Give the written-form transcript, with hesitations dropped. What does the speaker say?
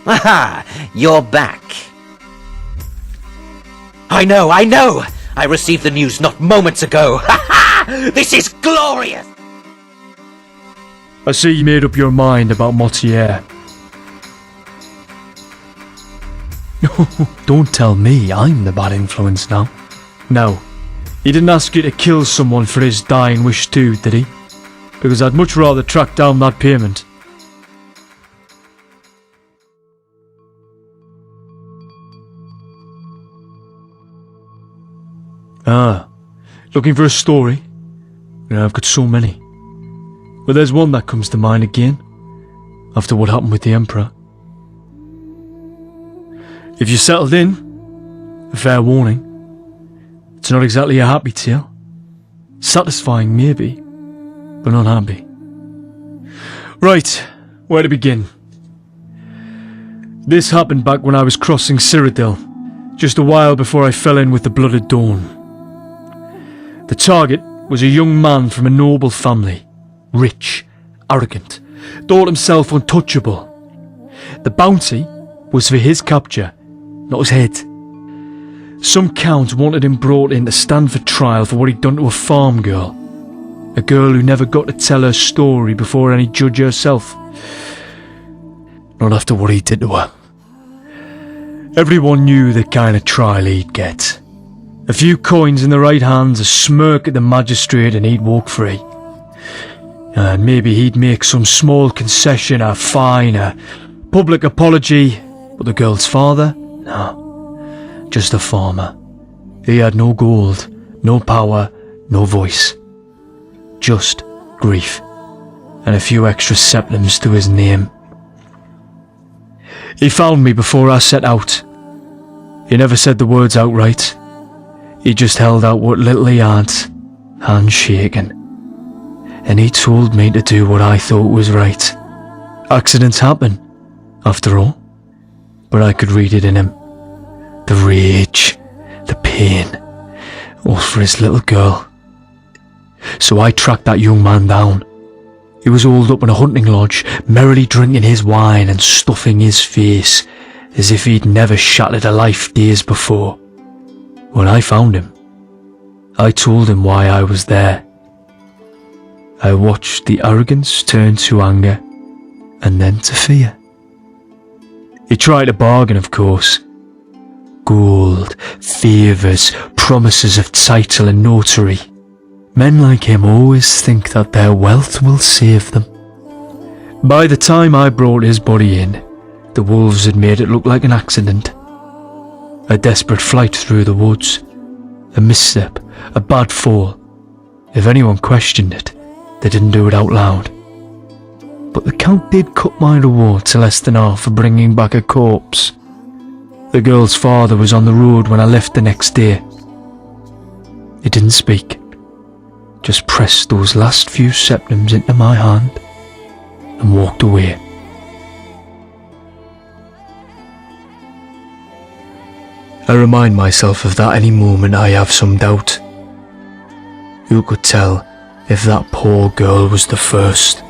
Aha! You're back. I know! I received the news not moments ago. Ha ha! This is glorious! I see you made up your mind about Mortier. Don't tell me I'm the bad influence now. No, he didn't ask you to kill someone for his dying wish too, did he? Because I'd much rather track down that payment. Looking for a story? Yeah, I've got so many. But there's one that comes to mind again, after what happened with the Emperor. If you're settled in, a fair warning. It's not exactly a happy tale. Satisfying maybe, but not happy. Right, where to begin? This happened back when I was crossing Cyrodiil, just a while before I fell in with the Blooded Dawn. The target was a young man from a noble family, rich, arrogant, thought himself untouchable. The bounty was for his capture, not his head. Some count wanted him brought in to stand for trial for what he'd done to a farm girl. A girl who never got to tell her story before any judge herself. Not after what he did to her. Everyone knew the kind of trial he'd get. A few coins in the right hands, a smirk at the magistrate, and he'd walk free. And maybe he'd make some small concession, a fine, a public apology. But the girl's father? No. Just a farmer. He had no gold, no power, no voice. Just grief. And a few extra septims to his name. He found me before I set out. He never said the words outright. He just held out what little he had, handshaking. And he told me to do what I thought was right. Accidents happen, after all. But I could read it in him. The rage, the pain, all for his little girl. So I tracked that young man down. He was holed up in a hunting lodge, merrily drinking his wine and stuffing his face, as if he'd never shattered a life days before. When I found him, I told him why I was there. I watched the arrogance turn to anger, and then to fear. He tried to bargain, of course. Gold, favours, promises of title and notary. Men like him always think that their wealth will save them. By the time I brought his body in, the wolves had made it look like an accident. A desperate flight through the woods. A misstep, a bad fall. If anyone questioned it, they didn't do it out loud. But the Count did cut my reward to less than half for bringing back a corpse. The girl's father was on the road when I left the next day. He didn't speak, just pressed those last few septims into my hand and walked away. I remind myself of that any moment I have some doubt. Who could tell if that poor girl was the first?